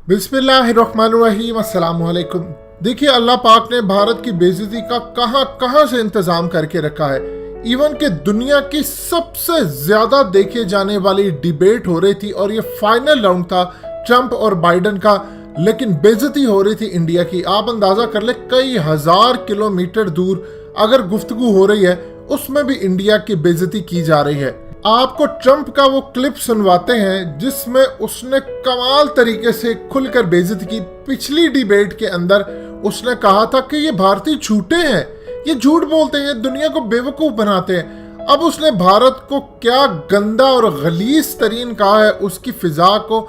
बिस्मिल्लाहिर्रहमानिर्रहीम, अस्सलाम वालेकुम। देखिए, अल्लाह पाक ने भारत की बेइज्जती का कहां से इंतजाम करके रखा है। इवन के दुनिया की सबसे ज्यादा देखे जाने वाली डिबेट हो रही थी और ये फाइनल राउंड था ट्रंप और बाइडेन का, लेकिन बेइज्जती हो रही थी इंडिया की। आप अंदाजा कर ले, कई हजार किलोमीटर दूर अगर गुफ्तगू हो रही है उसमें भी इंडिया की बेइज्जती की जा रही है। आपको ट्रंप का वो क्लिप सुनवाते हैं जिसमें उसने कमाल तरीके से खुलकर बेइज्जती की। पिछली डिबेट के अंदर उसने कहा था कि ये भारतीय झूठे हैं, ये झूठ बोलते हैं, दुनिया को बेवकूफ बनाते हैं। अब उसने भारत को क्या गंदा और गलीज तरीन कहा है, उसकी फिजा को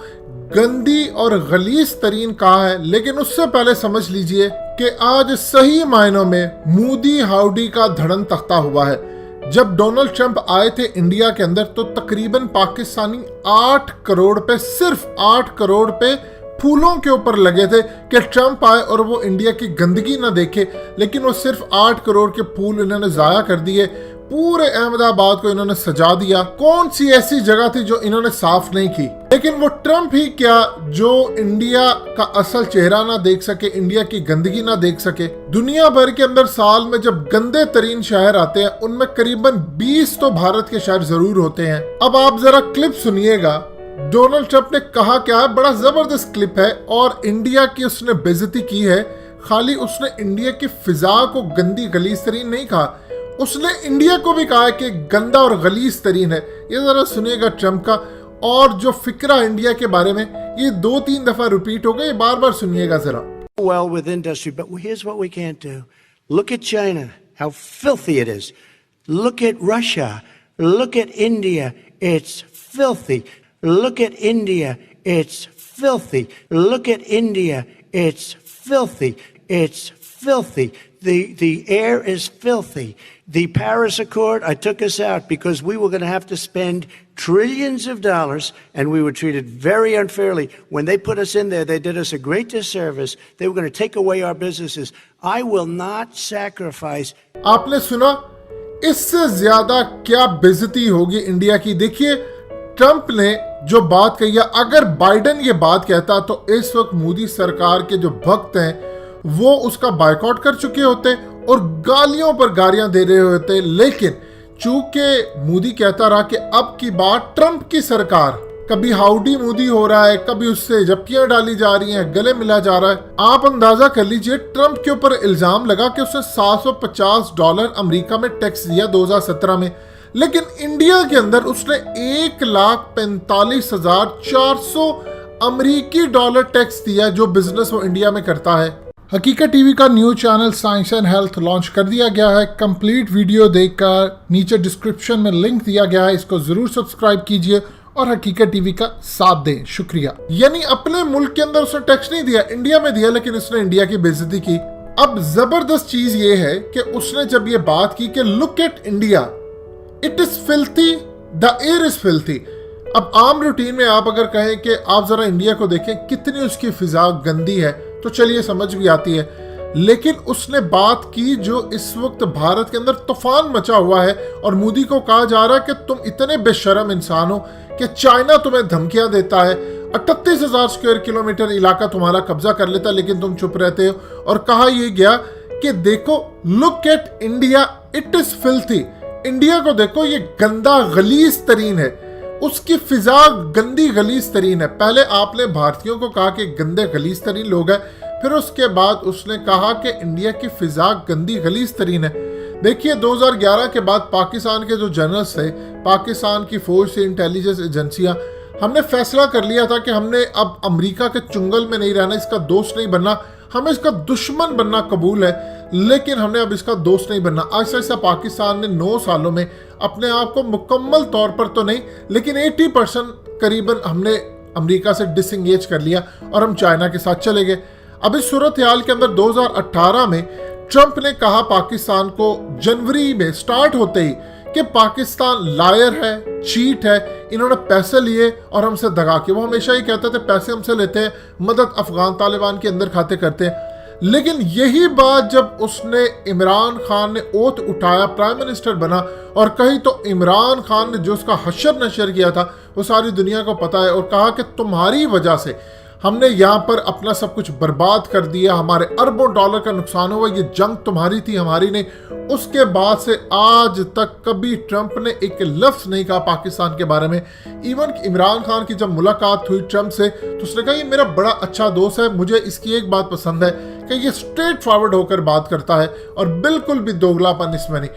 गंदी और गलीज तरीन कहा है। लेकिन उससे पहले समझ लीजिए कि आज सही मायनों में मोदी हाउडी का धड़न तख्ता हुआ है। जब डोनाल्ड ट्रंप आए थे इंडिया के अंदर तो तकरीबन पाकिस्तानी 8 करोड़ पे, सिर्फ 8 करोड़ पे फूलों के ऊपर लगे थे कि ट्रंप आए और वो इंडिया की गंदगी ना देखे। लेकिन वो सिर्फ 8 करोड़ के फूल इन्होंने जाया कर दिए, पूरे अहमदाबाद को इन्होंने सजा दिया। कौन सी ऐसी जगह थी जो इन्होंने साफ नहीं की? लेकिन वो ट्रंप ही क्या जो इंडिया का असल चेहरा ना देख सके, इंडिया की गंदगी ना देख सके। दुनिया भर के अंदर साल में जब गंदे तरीन शहर आते हैं उनमें करीबन 20 तो भारत के शहर जरूर होते हैं। अब आप जरा क्लिप सुनिएगा, डोनाल्ड ट्रंप ने कहा क्या है। बड़ा जबरदस्त क्लिप है और इंडिया की उसने बेइज्जती की है। खाली उसने इंडिया की फिजा को गंदी गलीज तरीन नहीं कहा, उसने इंडिया को भी कहा है कि गंदा और गलीज तरीन है। ये जरा सुनिएगा ट्रंप का, और जो फिक्रा इंडिया के बारे में ये 2-3 दफा रिपीट हो गए, बार बार सुनिएगा जरा। Well with industry, but here's what we can't do. Look at China, how filthy it is. Look at Russia. Look at India, it's filthy. Look at India, it's filthy. Look at India, it's filthy. It's filthy. The air is filthy. The Paris Accord, I took us out because we were going to have to spend trillions of dollars and we were treated very unfairly. When they put us in there, they did us a great disservice. They were going to take away our businesses. I will not sacrifice. आपने सुना, इससे ज्यादा क्या बेइज्जती होगी India की। देखिए, Trump ने जो बात कही है, अगर बाइडेन ये बात कहता तो इस वक्त मोदी सरकार के जो भक्त हैं वो उसका बायकॉट कर चुके होते और गालियों पर गालियां दे रहे होते। लेकिन चूंकि मोदी कहता रहा कि अब की बात ट्रंप की सरकार, कभी हाउडी मोदी हो रहा है, कभी उससे जप्तियां डाली जा रही हैं, गले मिला जा रहा है। आप अंदाजा कर लीजिए, ट्रंप के ऊपर इल्जाम लगा कि उसने $750 अमेरिका में टैक्स दिया 2017 में, लेकिन इंडिया के अंदर उसने 1,45,400 अमेरिकी डॉलर टैक्स दिया जो बिजनेस वो इंडिया में करता है। हकीकत टीवी का new channel science and health launch कर दिया गया है। कंप्लीट वीडियो देखकर नीचे डिस्क्रिप्शन में लिंक दिया गया है, इसको जरूर सब्सक्राइब कीजिए और हकीकत टीवी का साथ दें। शुक्रिया। यानी अपने मुल्क के अंदर उसने टैक्स नहीं दिया, इंडिया में दिया, लेकिन उसने इंडिया की बेइज्जती की। अब जबरदस्त चीज ये है कि उसने जब ये बात की कि look at India, it is filthy, the air is filthy. अब आम रूटीन में आप अगर कहें कि आप जरा इंडिया को देखें कितनी उसकी फिजा गंदी है तो चलिए समझ भी आती है। लेकिन उसने बात की जो इस वक्त भारत के अंदर तूफान मचा हुआ है और मोदी को कहा जा रहा है कि तुम इतने बेशर्म इंसान हो कि चाइना तुम्हें धमकियां देता है, 38,000 स्क्वायर किलोमीटर इलाका तुम्हारा कब्जा कर लेता है, लेकिन तुम चुप रहते हो। और कहा यह गया कि देखो, look at India, it is filthy. India को देखो, ये गंदा गलीज तरीन है, उसकी फिजा गंदी गलीज तरीन है। पहले आपने भारतीयों को कहा कि गंदे गलीज तरीन लोग हैं, फिर उसके बाद उसने कहा कि इंडिया की फिजा गंदी गलीज तरीन है। देखिए, 2011 के बाद पाकिस्तान के जो जनरल्स थे, पाकिस्तान की फौज से इंटेलिजेंस एजेंसियां, हमने फैसला कर लिया था कि हमने अब अमेरिका के चुंगल में नहीं रहना, इसका दोस्त नहीं बनना, हमें इसका दुश्मन बनना कबूल है, लेकिन हमने अब इसका दोस्त नहीं बनना। ऐसा ऐसा पाकिस्तान ने 9 सालों में अपने आप को मुकम्मल तौर पर तो नहीं, लेकिन 80% करीबन हमने अमेरिका से डिसएंगेज कर लिया और हम चाइना के साथ चले गए। अब इस सूरत हाल के अंदर 2018 में ट्रंप ने कहा पाकिस्तान को, जनवरी में स्टार्ट होते ही, कि पाकिस्तान लायर है, चीट है, इन्होंने पैसे लिए और हमसे दगा के। वो हमेशा ही कहते थे पैसे हमसे लेते हैं, मदद अफगान तालिबान के अंदर खाते करते हैं। लेकिन यही बात जब उसने इमरान खान ने ओथ उठाया, प्राइम मिनिस्टर बना, और कही तो इमरान खान ने जो उसका हशर नशर किया था वो सारी दुनिया को पता है, और कहा कि तुम्हारी वजह से हमने यहाँ पर अपना सब कुछ बर्बाद कर दिया, हमारे अरबों डॉलर का नुकसान हुआ, ये जंग तुम्हारी थी हमारी नहीं। उसके बाद से आज तक कभी ट्रंप ने एक लफ्ज नहीं कहा पाकिस्तान के बारे में। इवन इमरान खान की जब मुलाकात हुई ट्रंप से तो उसने कहा ये मेरा बड़ा अच्छा दोस्त है, मुझे इसकी एक बात पसंद है कि ये स्ट्रेट फॉरवर्ड होकर बात करता है और बिल्कुल भी दोगलापन इसमें नहीं।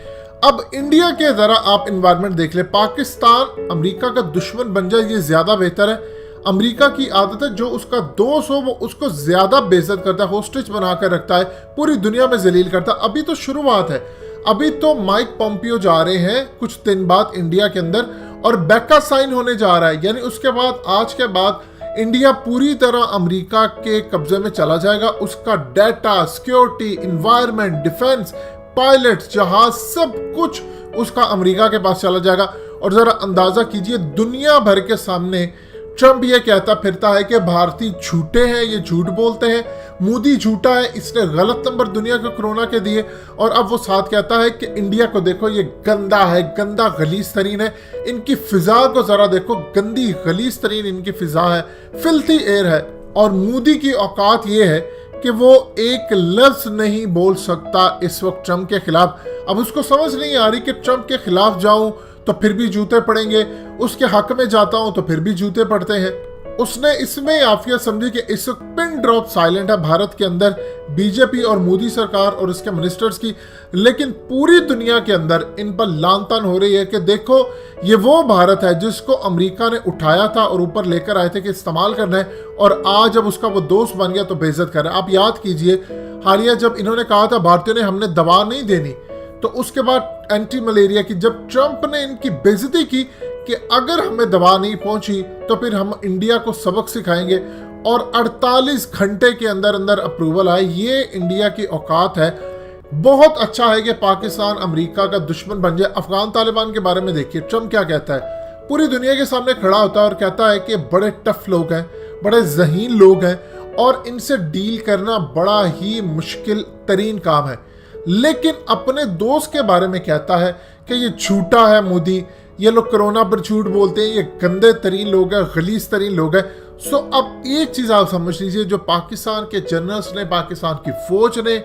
अब इंडिया के जरा आप इन्वायरमेंट देख ले, पाकिस्तान अमेरिका का दुश्मन बन जाए ये ज्यादा बेहतर है। अमेरिका की आदत है जो उसका दोस्त हो वो उसको ज्यादा बेइज्जत करता है, होस्टेज बनाकर रखता है, पूरी दुनिया में जलील करता है। अभी तो शुरुआत है, अभी तो माइक पोम्पियो जा रहे हैं कुछ दिन बाद इंडिया के अंदर और बैका साइन होने जा रहा है, यानी उसके बाद आज के बाद इंडिया पूरी तरह अमेरिका के कब्जे में चला जाएगा। उसका data, security, environment, defence, pilot, जहाज, सब कुछ उसका अमेरिका के पास चला जाएगा। और जरा अंदाजा कीजिए, दुनिया भर के सामने ट्रंप ये कहता फिरता है कि भारतीय झूठे हैं, ये झूठ बोलते हैं, मोदी झूठा है, इसने गलत नंबर दुनिया को कोरोना के दिए। और अब वो साथ कहता है कि इंडिया को देखो ये गंदा है, गंदा गलीज तरीन है, इनकी फिजा को जरा देखो, गंदी गलीज तरीन इनकी फिजा है, फिल्थी एयर है। और मोदी की औकात ये है कि वो एक लफ्ज नहीं बोल सकता इस वक्त ट्रंप के खिलाफ। अब उसको समझ नहीं आ रही कि ट्रंप के खिलाफ जाऊं तो फिर भी जूते पड़ेंगे, उसके हक में जाता हूं तो फिर भी जूते पड़ते हैं। उसने इसमें आफियत समझी कि इस वक्त पिन ड्रॉप साइलेंट है भारत के अंदर बीजेपी और मोदी सरकार और उसके मिनिस्टर्स की, लेकिन पूरी दुनिया के अंदर इन पर लान तान हो रही है कि देखो ये वो भारत है जिसको अमेरिका ने उठाया था और ऊपर लेकर आए थे कि इस्तेमाल करना है, और आज जब उसका वो दोस्त बन गया तो बेइज्जत कर रहा है। आप याद कीजिए हालिया जब इन्होंने कहा था भारतीयों ने हमने दवा नहीं देनी, तो उसके बाद एंटी मलेरिया की जब ट्रंप ने इनकी बेइज्जती की कि अगर हमें दवा नहीं पहुंची तो फिर हम इंडिया को सबक सिखाएंगे, और 48 घंटे के अंदर अंदर अप्रूवल आए। ये इंडिया की औकात है। बहुत अच्छा है कि पाकिस्तान अमेरिका का दुश्मन बन जाए। अफगान तालिबान के बारे में देखिए ट्रंप क्या कहता है, पूरी दुनिया के सामने खड़ा होता है और कहता है कि बड़े टफ लोग हैं, बड़े जहीन लोग हैं और इनसे डील करना बड़ा ही मुश्किल तरीन काम है। लेकिन अपने दोस्त के बारे में कहता है कि ये झूठा है मोदी, ये लोग कोरोना पर झूठ बोलते हैं, ये गंदे तरीन लोग हैं, गलीज तरीन लोग हैं। सो अब एक चीज आप समझ लीजिए, जो पाकिस्तान के जनरल्स ने, पाकिस्तान की फौज ने,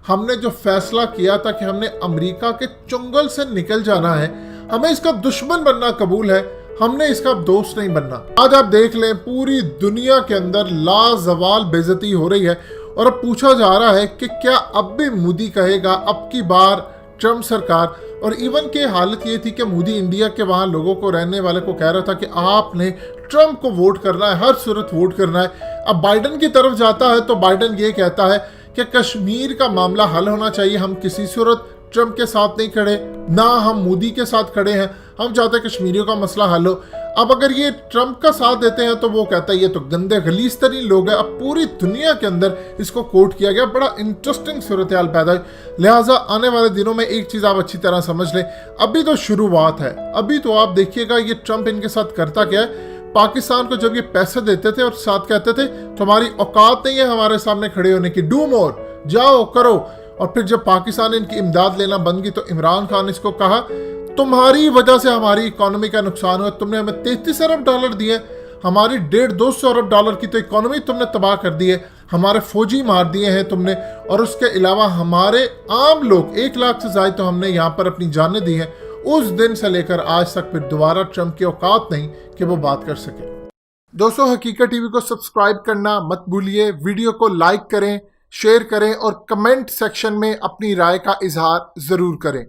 हमने जो फैसला किया था कि हमने अमेरिका के चुंगल से निकल जाना है, हमें इसका दुश्मन बनना कबूल है, हमने इसका दोस्त नहीं बनना। आज आप देख लें पूरी दुनिया के अंदर लाजवाल बेइज्जती हो रही है और अब पूछा जा रहा है कि क्या अब भी मोदी कहेगा अब की बार ट्रंप सरकार। और इवन के हालत ये थी कि मोदी इंडिया के वहां लोगों को, रहने वाले को कह रहा था कि आपने ट्रंप को वोट करना है, हर सूरत वोट करना है। अब बाइडन की तरफ जाता है तो बाइडन ये कहता है कि कश्मीर का मामला हल होना चाहिए, हम किसी सूरत ट्रंप के साथ नहीं खड़े, ना हम मोदी के साथ खड़े हैं, हम चाहते हैं कश्मीरियों का मसला हल हो। अब अगर ये ट्रंप का साथ देते हैं तो वो कहता है ये तो गंदे गलीज तरीन लोग हैं। अब पूरी दुनिया के अंदर इसको कोट किया गया, बड़ा इंटरेस्टिंग सूरत हाल पैदा हुई। लिहाजा आने वाले दिनों में एक चीज आप अच्छी तरह समझ लें, अभी तो शुरुआत है। अभी तो आप देखिएगा ये ट्रंप इनके साथ करता क्या है। पाकिस्तान को जब ये पैसे देते थे और साथ कहते थे तुम्हारी औकात नहीं है हमारे सामने खड़े होने की, डू मोर, जाओ करो। और फिर जब पाकिस्तान इनकी इमदाद लेना बंद की तो इमरान खान ने इसको कहा तुम्हारी वजह से हमारी इकोनॉमी का नुकसान हुआ, तुमने हमें 33 अरब डॉलर दिए, हमारी 150-200 अरब डॉलर की तो इकोनॉमी तुमने तबाह कर दी है, हमारे फौजी मार दिए हैं तुमने, और उसके अलावा हमारे आम लोग 1 लाख से ज्यादा तो हमने यहाँ पर अपनी जानें दी हैं। उस दिन से लेकर आज तक फिर दोबारा ट्रंप की औकात नहीं कि वो बात कर सके। दोस्तों हकीकत टीवी को सब्सक्राइब करना मत भूलिए, वीडियो को लाइक करें, शेयर करें और कमेंट सेक्शन में अपनी राय का इजहार जरूर करें।